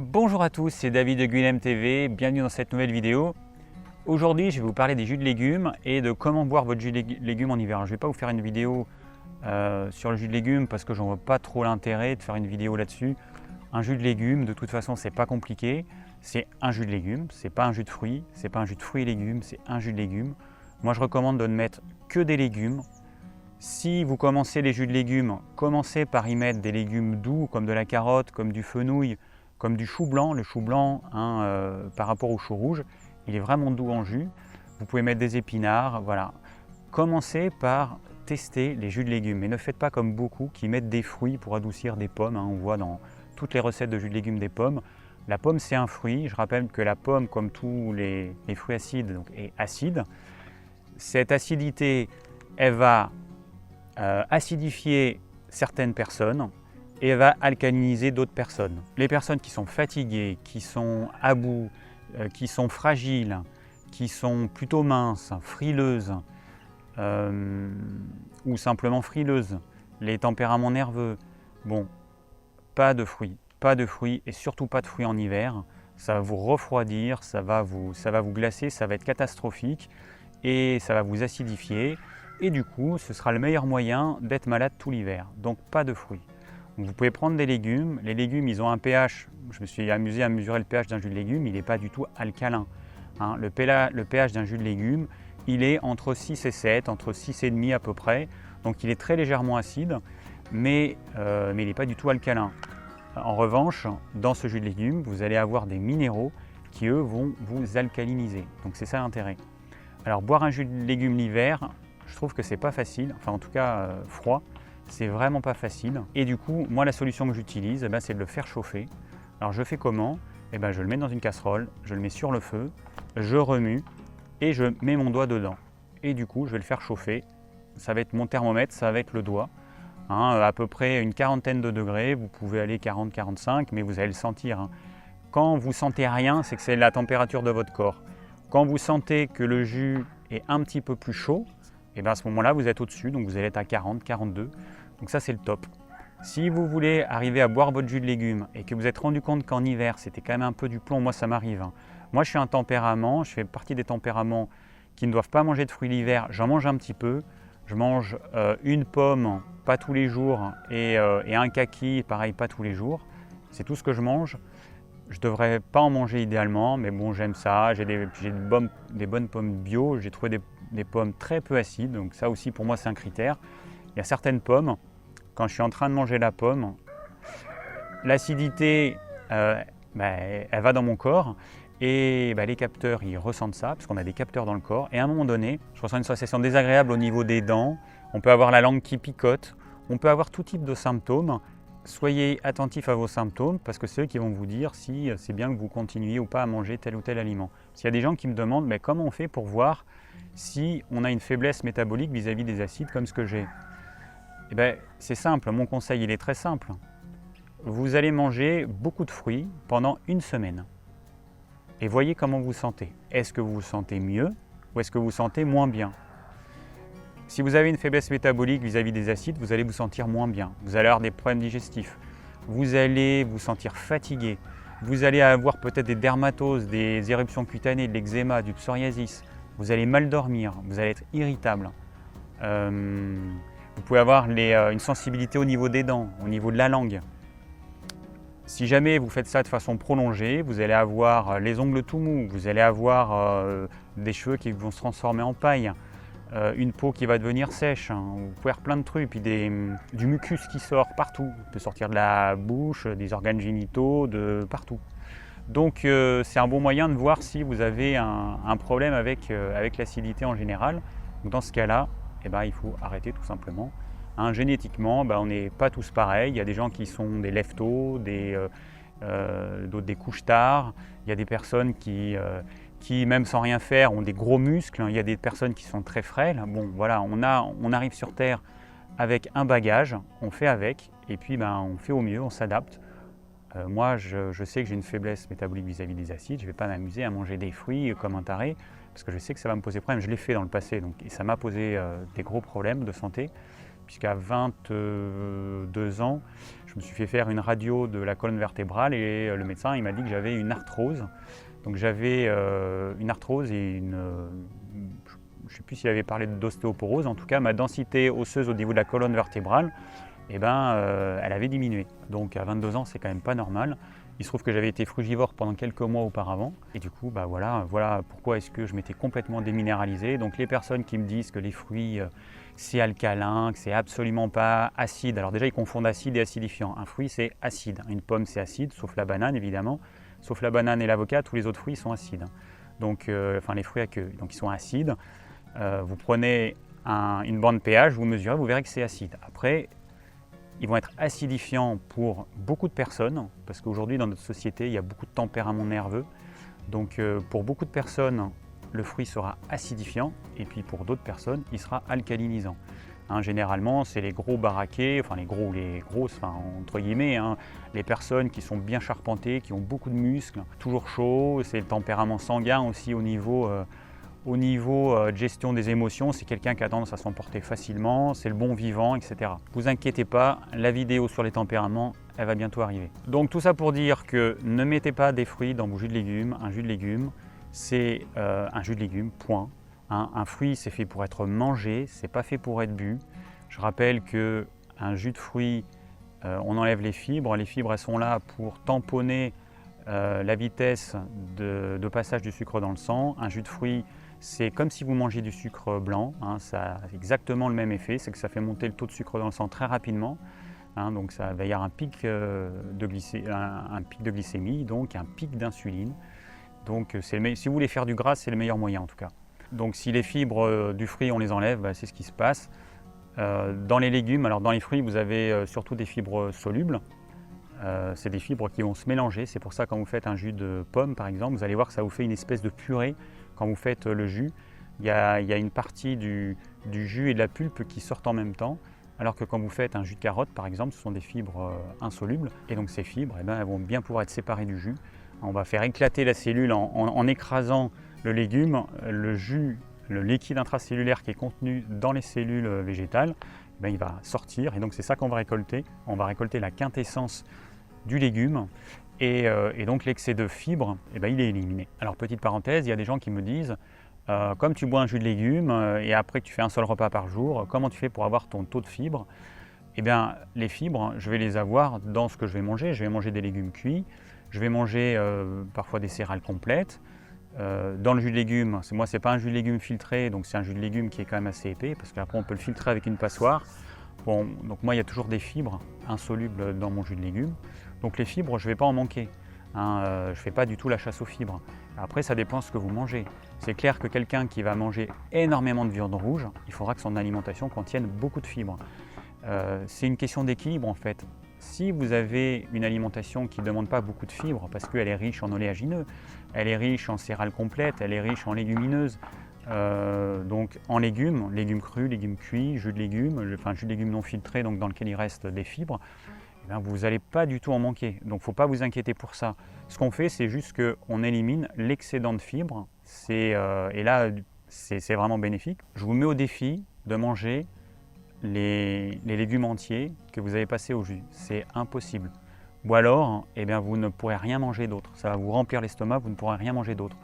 Bonjour à tous, c'est David de Guilhem TV, bienvenue dans cette nouvelle vidéo. Aujourd'hui, je vais vous parler des jus de légumes et de comment boire votre jus de légumes en hiver. Je ne vais pas vous faire une vidéo sur le jus de légumes parce que j'en vois pas trop l'intérêt de faire une vidéo là-dessus. Un jus de légumes, de toute façon, c'est pas compliqué. C'est un jus de légumes, c'est pas un jus de fruits, c'est pas un jus de fruits et légumes, c'est un jus de légumes. Moi, je recommande de ne mettre que des légumes. Si vous commencez les jus de légumes, commencez par y mettre des légumes doux comme de la carotte, comme du fenouil, comme du chou blanc. Le chou blanc, par rapport au chou rouge, il est vraiment doux en jus. Vous pouvez mettre des épinards, voilà. Commencez par tester les jus de légumes, mais ne faites pas comme beaucoup qui mettent des fruits pour adoucir des pommes. On voit dans toutes les recettes de jus de légumes des pommes. La pomme, c'est un fruit. Je rappelle que la pomme, comme tous les fruits acides, est acide. Cette acidité, elle va acidifier certaines personnes et elle va alcaliniser d'autres personnes. Les personnes qui sont fatiguées, qui sont à bout, qui sont fragiles, qui sont plutôt minces, frileuses ou simplement frileuses, les tempéraments nerveux, bon, pas de fruits et surtout pas de fruits en hiver. Ça va vous refroidir, ça va vous glacer, ça va être catastrophique et ça va vous acidifier. Et du coup, ce sera le meilleur moyen d'être malade tout l'hiver. Donc pas de fruits. Donc, vous pouvez prendre des légumes. Les légumes, ils ont un pH. Je me suis amusé à mesurer le pH d'un jus de légumes. Il n'est pas du tout alcalin. Le pH d'un jus de légumes, il est entre 6 et 7, entre 6,5 à peu près. Donc il est très légèrement acide, mais il n'est pas du tout alcalin. En revanche, dans ce jus de légumes, vous allez avoir des minéraux qui, eux, vont vous alcaliniser. Donc c'est ça l'intérêt. Alors boire un jus de légumes l'hiver, je trouve que c'est pas facile, enfin en tout cas froid, c'est vraiment pas facile. Et du coup, moi la solution que j'utilise, c'est de le faire chauffer. Alors je fais comment? Je le mets dans une casserole, je le mets sur le feu, je remue et je mets mon doigt dedans. Et du coup, je vais le faire chauffer. Ça va être mon thermomètre, ça va être le doigt. À peu près une quarantaine de degrés, vous pouvez aller 40-45, mais vous allez le sentir. Quand vous sentez rien, c'est que c'est la température de votre corps. Quand vous sentez que le jus est un petit peu plus chaud, à ce moment-là, vous êtes au-dessus, donc vous allez être à 40, 42. Donc ça, c'est le top. Si vous voulez arriver à boire votre jus de légumes et que vous êtes rendu compte qu'en hiver, c'était quand même un peu du plomb, moi ça m'arrive. Moi, je suis un tempérament, je fais partie des tempéraments qui ne doivent pas manger de fruits l'hiver. J'en mange un petit peu. Je mange une pomme, pas tous les jours, et un kaki, pareil, pas tous les jours. C'est tout ce que je mange. Je ne devrais pas en manger idéalement, mais bon, j'aime ça. J'ai des bonnes pommes bio. J'ai trouvé des pommes très peu acides, donc ça aussi pour moi c'est un critère. Il y a certaines pommes, quand je suis en train de manger la pomme, l'acidité, elle va dans mon corps et les capteurs ils ressentent ça, parce qu'on a des capteurs dans le corps. Et à un moment donné, je ressens une sensation désagréable au niveau des dents. On peut avoir la langue qui picote, on peut avoir tout type de symptômes. Soyez attentifs à vos symptômes parce que c'est eux qui vont vous dire si c'est bien que vous continuiez ou pas à manger tel ou tel aliment. S'il y a des gens qui me demandent comment on fait pour voir si on a une faiblesse métabolique vis-à-vis des acides comme ce que j'ai. C'est simple, mon conseil il est très simple. Vous allez manger beaucoup de fruits pendant une semaine et voyez comment vous vous sentez. Est-ce que vous vous sentez mieux ou est-ce que vous vous sentez moins bien? Si vous avez une faiblesse métabolique vis-à-vis des acides, vous allez vous sentir moins bien. Vous allez avoir des problèmes digestifs. Vous allez vous sentir fatigué. Vous allez avoir peut-être des dermatoses, des éruptions cutanées, de l'eczéma, du psoriasis. Vous allez mal dormir. Vous allez être irritable. Vous pouvez avoir une sensibilité au niveau des dents, au niveau de la langue. Si jamais vous faites ça de façon prolongée, vous allez avoir les ongles tout mous. Vous allez avoir des cheveux qui vont se transformer en paille. Une peau qui va devenir sèche, vous pouvez avoir plein de trucs, puis du mucus qui sort partout, il peut sortir de la bouche, des organes génitaux, de partout. Donc c'est un bon moyen de voir si vous avez un problème avec l'acidité en général. Donc, dans ce cas-là, il faut arrêter tout simplement. Génétiquement, on n'est pas tous pareils, il y a des gens qui sont des lève-tôt, d'autres des couches-tard, il y a des personnes qui même sans rien faire ont des gros muscles, il y a des personnes qui sont très frêles. Bon voilà, on arrive sur Terre avec un bagage, on fait avec et puis on fait au mieux, on s'adapte. Moi je sais que j'ai une faiblesse métabolique vis-à-vis des acides, je ne vais pas m'amuser à manger des fruits comme un taré parce que je sais que ça va me poser problème, je l'ai fait dans le passé et ça m'a posé des gros problèmes de santé puisqu'à 22 ans, je Je me suis fait faire une radio de la colonne vertébrale et le médecin il m'a dit que j'avais une arthrose. Donc j'avais une arthrose et je ne sais plus s'il avait parlé d'ostéoporose, en tout cas ma densité osseuse au niveau de la colonne vertébrale, elle avait diminué. Donc à 22 ans, c'est quand même pas normal. Il se trouve que j'avais été frugivore pendant quelques mois auparavant. Et du coup, voilà pourquoi est-ce que je m'étais complètement déminéralisé. Donc les personnes qui me disent que les fruits, c'est alcalin, que c'est absolument pas acide. Alors déjà, ils confondent acide et acidifiant. Un fruit, c'est acide. Une pomme, c'est acide, sauf la banane, évidemment. Sauf la banane et l'avocat, tous les autres fruits sont acides. Donc, les fruits à queue, donc ils sont acides. Vous prenez une bande pH, vous mesurez, vous verrez que c'est acide. Après, ils vont être acidifiants pour beaucoup de personnes, parce qu'aujourd'hui dans notre société, il y a beaucoup de tempéraments nerveux. Donc pour beaucoup de personnes, le fruit sera acidifiant, et puis pour d'autres personnes, il sera alcalinisant. Généralement, c'est les gros baraqués, les grosses, entre guillemets, les personnes qui sont bien charpentées, qui ont beaucoup de muscles, toujours chauds, c'est le tempérament sanguin aussi au niveau de gestion des émotions, c'est quelqu'un qui a tendance à s'emporter facilement, c'est le bon vivant, etc. Ne vous inquiétez pas, la vidéo sur les tempéraments, elle va bientôt arriver. Donc tout ça pour dire que ne mettez pas des fruits dans vos jus de légumes. Un jus de légumes, c'est un jus de légumes, point. Un fruit, c'est fait pour être mangé, c'est pas fait pour être bu. Je rappelle qu'un jus de fruits, on enlève les fibres. Les fibres, elles sont là pour tamponner la vitesse de passage du sucre dans le sang. Un jus de fruits, c'est comme si vous mangez du sucre blanc, ça a exactement le même effet, c'est que ça fait monter le taux de sucre dans le sang très rapidement, donc ça va y avoir un pic de glycémie, donc un pic d'insuline. Donc si vous voulez faire du gras, c'est le meilleur moyen en tout cas. Donc si les fibres du fruit on les enlève, c'est ce qui se passe. Dans les légumes, alors dans les fruits vous avez surtout des fibres solubles. C'est des fibres qui vont se mélanger, c'est pour ça quand vous faites un jus de pomme par exemple, vous allez voir que ça vous fait une espèce de purée. Quand vous faites le jus, il y a une partie du jus et de la pulpe qui sortent en même temps, alors que quand vous faites un jus de carotte par exemple, ce sont des fibres insolubles, et donc ces fibres, elles vont bien pouvoir être séparées du jus. On va faire éclater la cellule en écrasant le légume, le jus, le liquide intracellulaire qui est contenu dans les cellules végétales, il va sortir, et donc c'est ça qu'on va récolter. On va récolter la quintessence du légume. Et donc l'excès de fibres, il est éliminé. Alors petite parenthèse, il y a des gens qui me disent, comme tu bois un jus de légumes et après que tu fais un seul repas par jour, comment tu fais pour avoir ton taux de fibres? Les fibres, je vais les avoir dans ce que je vais manger. Je vais manger des légumes cuits, je vais manger parfois des céréales complètes. Dans le jus de légumes, moi c'est pas un jus de légumes filtré, donc c'est un jus de légumes qui est quand même assez épais, parce qu'après on peut le filtrer avec une passoire. Bon, donc moi il y a toujours des fibres insolubles dans mon jus de légumes. Donc les fibres, je ne vais pas en manquer. Je ne fais pas du tout la chasse aux fibres. Après, ça dépend de ce que vous mangez. C'est clair que quelqu'un qui va manger énormément de viande rouge, il faudra que son alimentation contienne beaucoup de fibres. C'est une question d'équilibre en fait. Si vous avez une alimentation qui ne demande pas beaucoup de fibres, parce qu'elle est riche en oléagineux, elle est riche en céréales complètes, elle est riche en légumineuses, donc en légumes crus, légumes cuits, jus de légumes, jus de légumes non filtré, donc dans lequel il reste des fibres, vous n'allez pas du tout en manquer. Donc il ne faut pas vous inquiéter pour ça. Ce qu'on fait, c'est juste qu'on élimine l'excédent de fibres. Et là, c'est vraiment bénéfique. Je vous mets au défi de manger les légumes entiers que vous avez passés au jus. C'est impossible. Ou alors, vous ne pourrez rien manger d'autre. Ça va vous remplir l'estomac, vous ne pourrez rien manger d'autre.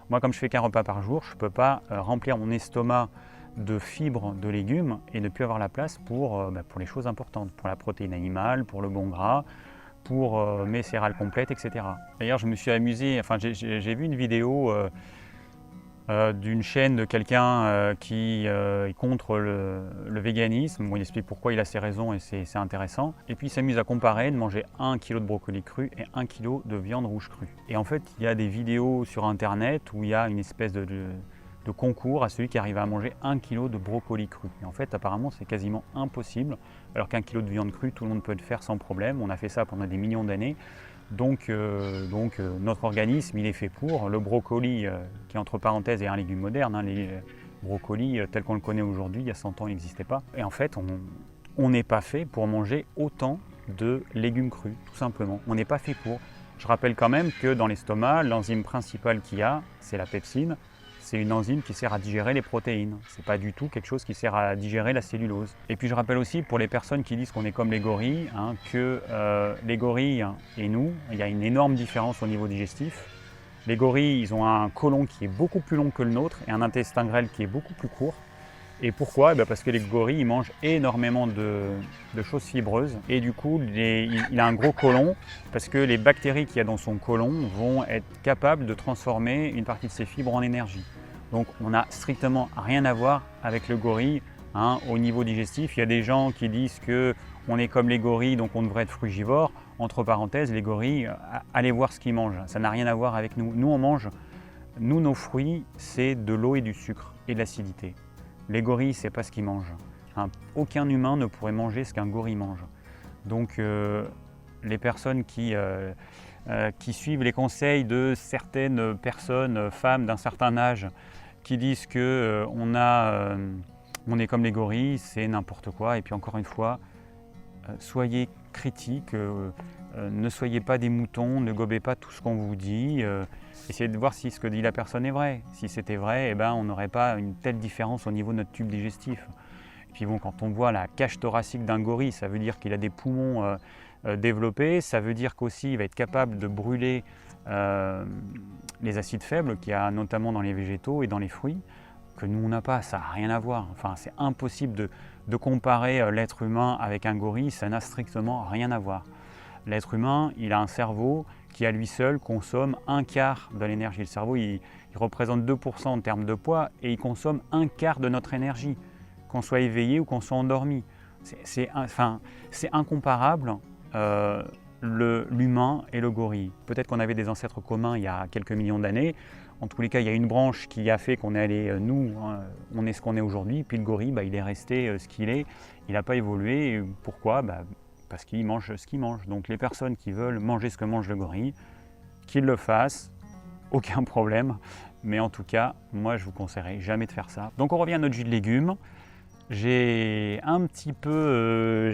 Moi, comme je fais qu'un repas par jour, je ne peux pas remplir mon estomac de fibres de légumes et ne plus avoir la place pour les choses importantes, pour la protéine animale, pour le bon gras, pour mes céréales complètes, etc. D'ailleurs, je me suis amusé, j'ai vu une vidéo d'une chaîne de quelqu'un qui est contre le véganisme. Bon, il explique pourquoi il a ses raisons et c'est intéressant. Et puis il s'amuse à comparer de manger 1 kg de brocoli cru et 1 kg de viande rouge crue. Et en fait, il y a des vidéos sur internet où il y a une espèce de concours à celui qui arrive à manger 1 kg de brocoli cru. Et en fait, apparemment, c'est quasiment impossible, alors qu'un kilo de viande crue, tout le monde peut le faire sans problème. On a fait ça pendant des millions d'années. Donc notre organisme, il est fait pour. Le brocoli, qui entre parenthèses est un légume moderne, les brocolis tel qu'on le connaît aujourd'hui, il y a 100 ans, il n'existait pas. Et en fait, on n'est pas fait pour manger autant de légumes crus, tout simplement. On n'est pas fait pour. Je rappelle quand même que dans l'estomac, l'enzyme principale qu'il y a, c'est la pepsine. c'est une enzyme qui sert à digérer les protéines. C'est pas du tout quelque chose qui sert à digérer la cellulose. Et puis je rappelle aussi pour les personnes qui disent qu'on est comme les gorilles, que les gorilles et nous, il y a une énorme différence au niveau digestif. Les gorilles, ils ont un côlon qui est beaucoup plus long que le nôtre et un intestin grêle qui est beaucoup plus court. Et pourquoi? Parce que les gorilles, ils mangent énormément de choses fibreuses et du coup, il a un gros côlon parce que les bactéries qu'il y a dans son côlon vont être capables de transformer une partie de ses fibres en énergie. Donc on n'a strictement rien à voir avec le gorille au niveau digestif. Il y a des gens qui disent qu'on est comme les gorilles, donc on devrait être frugivore. Entre parenthèses, les gorilles, allez voir ce qu'ils mangent. Ça n'a rien à voir avec nous. Nous, nos fruits, c'est de l'eau et du sucre et de l'acidité. Les gorilles, c'est pas ce qu'ils mangent. Aucun humain ne pourrait manger ce qu'un gorille mange. Donc les personnes qui suivent les conseils de certaines personnes, femmes d'un certain âge, qui disent qu'on est comme les gorilles, c'est n'importe quoi. Et puis encore une fois, soyez critiques, ne soyez pas des moutons, ne gobez pas tout ce qu'on vous dit. Essayez de voir si ce que dit la personne est vrai. Si c'était vrai, on n'aurait pas une telle différence au niveau de notre tube digestif. Et puis bon, quand on voit la cage thoracique d'un gorille, ça veut dire qu'il a des poumons développés, ça veut dire qu'aussi il va être capable de brûler les acides faibles qu'il y a notamment dans les végétaux et dans les fruits, que nous on n'a pas, ça n'a rien à voir. Enfin, c'est impossible de comparer l'être humain avec un gorille, ça n'a strictement rien à voir. L'être humain, il a un cerveau qui à lui seul consomme un quart de l'énergie. Le cerveau, il représente 2% en termes de poids et il consomme un quart de notre énergie, qu'on soit éveillé ou qu'on soit endormi. C'est incomparable l'humain et le gorille. Peut-être qu'on avait des ancêtres communs il y a quelques millions d'années. En tous les cas, il y a une branche qui a fait qu'on est allé, on est ce qu'on est aujourd'hui. Puis le gorille, il est resté ce qu'il est. Il n'a pas évolué. Pourquoi? Parce qu'il mange ce qu'il mange. Donc les personnes qui veulent manger ce que mange le gorille, qu'ils le fassent, aucun problème. Mais en tout cas, moi je vous conseillerais jamais de faire ça. Donc on revient à notre jus de légumes. J'ai un petit peu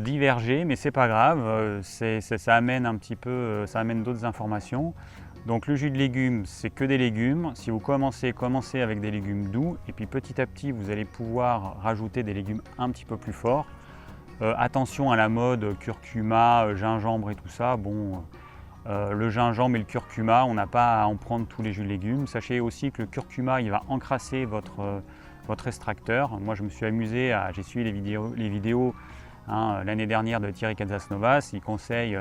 divergé, mais c'est pas grave. Ça amène un petit peu, ça amène d'autres informations. Donc le jus de légumes, c'est que des légumes. Si vous commencez avec des légumes doux, et puis petit à petit, vous allez pouvoir rajouter des légumes un petit peu plus forts. Attention à la mode curcuma, gingembre et tout ça. Bon, le gingembre et le curcuma, on n'a pas à en prendre tous les jus de légumes. Sachez aussi que le curcuma, il va encrasser votre extracteur. Moi, je me suis amusé, j'ai suivi les vidéos l'année dernière de Thierry Casasnovas. Il conseille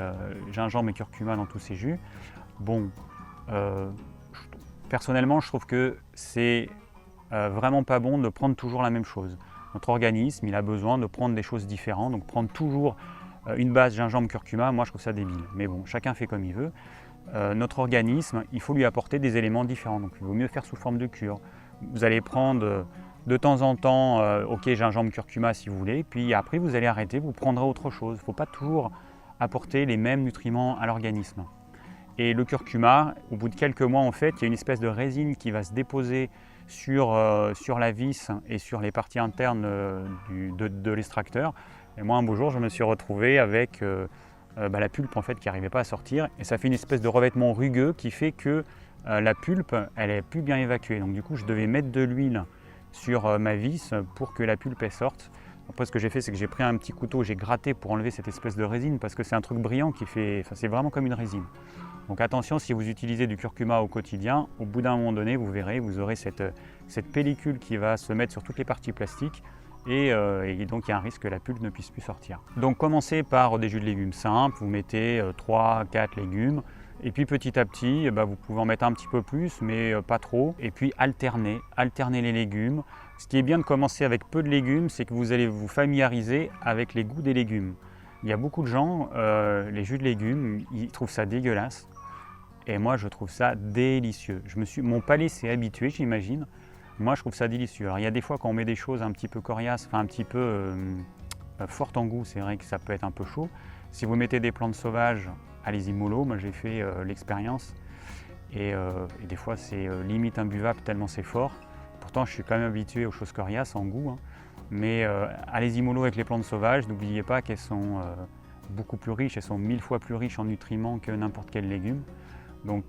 gingembre et curcuma dans tous ses jus. Bon, personnellement, je trouve que c'est vraiment pas bon de prendre toujours la même chose. Notre organisme, il a besoin de prendre des choses différentes, donc prendre toujours une base gingembre-curcuma, moi je trouve ça débile. Mais bon, chacun fait comme il veut. Notre organisme, il faut lui apporter des éléments différents, donc il vaut mieux faire sous forme de cure. Vous allez prendre de temps en temps, gingembre-curcuma si vous voulez, puis après vous allez arrêter, vous prendrez autre chose. Il ne faut pas toujours apporter les mêmes nutriments à l'organisme. Et le curcuma, au bout de quelques mois, en fait, il y a une espèce de résine qui va se déposer sur la vis et sur les parties internes de l'extracteur. Et moi, un beau jour, je me suis retrouvé avec la pulpe en fait, qui n'arrivait pas à sortir. Et ça fait une espèce de revêtement rugueux qui fait que la pulpe, elle est plus bien évacuée. Donc du coup, je devais mettre de l'huile sur ma vis pour que la pulpe elle sorte. Après, ce que j'ai fait, c'est que j'ai pris un petit couteau, j'ai gratté pour enlever cette espèce de résine parce que c'est un truc brillant qui fait, c'est vraiment comme une résine. Donc attention, si vous utilisez du curcuma au quotidien, au bout d'un moment donné, vous verrez, vous aurez cette pellicule qui va se mettre sur toutes les parties plastiques et donc il y a un risque que la pulpe ne puisse plus sortir. Donc commencez par des jus de légumes simples, vous mettez 3-4 légumes et puis petit à petit, vous pouvez en mettre un petit peu plus mais pas trop et puis alternez les légumes. Ce qui est bien de commencer avec peu de légumes, c'est que vous allez vous familiariser avec les goûts des légumes. Il y a beaucoup de gens, les jus de légumes, ils trouvent ça dégueulasse. Et moi, je trouve ça délicieux. Mon palais s'est habitué, j'imagine. Moi, je trouve ça délicieux. Alors, il y a des fois, quand on met des choses un petit peu coriaces, un petit peu fortes en goût, c'est vrai que ça peut être un peu chaud. Si vous mettez des plantes sauvages, allez-y mollo. Moi, j'ai fait l'expérience. Et des fois, c'est limite imbuvable tellement c'est fort. Pourtant, je suis quand même habitué aux choses coriaces en goût. Mais allez-y mollo avec les plantes sauvages. N'oubliez pas qu'elles sont beaucoup plus riches. Elles sont 1000 fois plus riches en nutriments que n'importe quel légume. Donc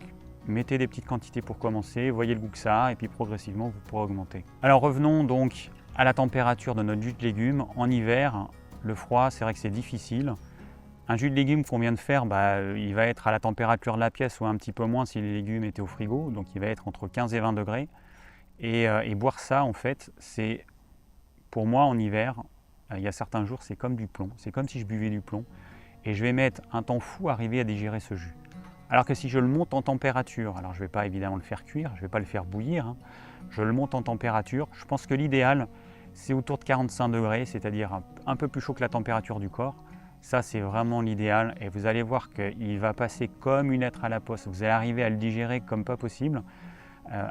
mettez des petites quantités pour commencer, voyez le goût que ça a et puis progressivement vous pourrez augmenter. Alors revenons donc à la température de notre jus de légumes. En hiver, le froid, c'est vrai que c'est difficile. Un jus de légumes qu'on vient de faire, il va être à la température de la pièce ou un petit peu moins si les légumes étaient au frigo, donc il va être entre 15 et 20 degrés. Et boire ça, en fait, c'est pour moi en hiver, il y a certains jours, c'est comme du plomb, c'est comme si je buvais du plomb. Et je vais mettre un temps fou à arriver à digérer ce jus. Alors que si je le monte en température, alors je ne vais pas évidemment le faire cuire, je ne vais pas le faire bouillir, hein, je le monte en température, je pense que l'idéal, c'est autour de 45 degrés, c'est-à-dire un peu plus chaud que la température du corps. Ça, c'est vraiment l'idéal et vous allez voir qu'il va passer comme une lettre à la poste. Vous allez arriver à le digérer comme pas possible,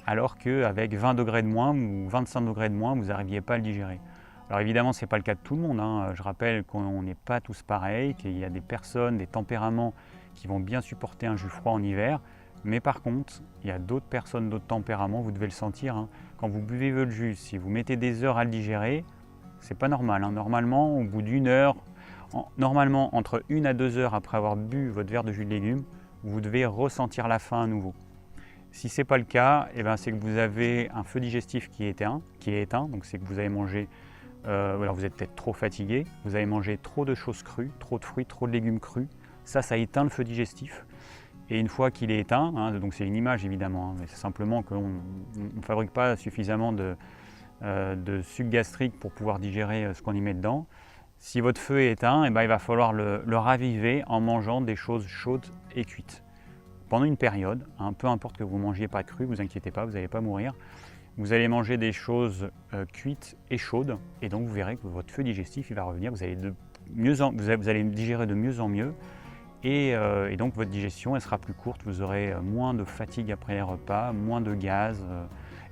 alors qu'avec 20 degrés de moins ou 25 degrés de moins, vous n'arriviez pas à le digérer. Alors évidemment, ce n'est pas le cas de tout le monde, hein. Je rappelle qu'on n'est pas tous pareils, qu'il y a des personnes, des tempéraments qui vont bien supporter un jus froid en hiver. Mais par contre, il y a d'autres personnes, d'autres tempéraments, vous devez le sentir, hein. Quand vous buvez votre jus, si vous mettez des heures à le digérer, c'est pas normal, hein. Normalement, au bout d'une heure, normalement entre 1 à 2 heures après avoir bu votre verre de jus de légumes, vous devez ressentir la faim à nouveau. Si ce n'est pas le cas, c'est que vous avez un feu digestif qui est éteint, donc c'est que vous avez mangé, alors vous êtes peut-être trop fatigué, vous avez mangé trop de choses crues, trop de fruits, trop de légumes crus, ça éteint le feu digestif. Et une fois qu'il est éteint, hein, donc c'est une image évidemment, hein, mais c'est simplement qu'on ne fabrique pas suffisamment de suc gastrique pour pouvoir digérer ce qu'on y met dedans. Si votre feu est éteint, il va falloir le raviver en mangeant des choses chaudes et cuites. Pendant une période, hein, peu importe que vous ne mangiez pas cru, vous inquiétez pas, vous n'allez pas mourir. Vous allez manger des choses cuites et chaudes et donc vous verrez que votre feu digestif il va revenir, vous allez digérer de mieux en mieux et donc votre digestion elle sera plus courte, vous aurez moins de fatigue après les repas, moins de gaz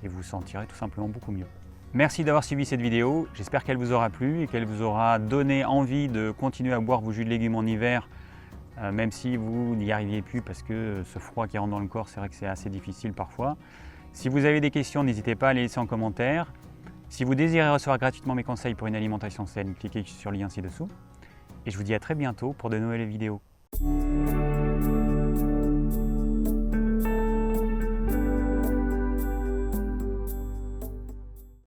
et vous vous sentirez tout simplement beaucoup mieux. Merci d'avoir suivi cette vidéo, j'espère qu'elle vous aura plu et qu'elle vous aura donné envie de continuer à boire vos jus de légumes en hiver, même si vous n'y arriviez plus parce que ce froid qui rentre dans le corps, c'est vrai que c'est assez difficile parfois. Si vous avez des questions, n'hésitez pas à les laisser en commentaire. Si vous désirez recevoir gratuitement mes conseils pour une alimentation saine, cliquez sur le lien ci-dessous. Et je vous dis à très bientôt pour de nouvelles vidéos.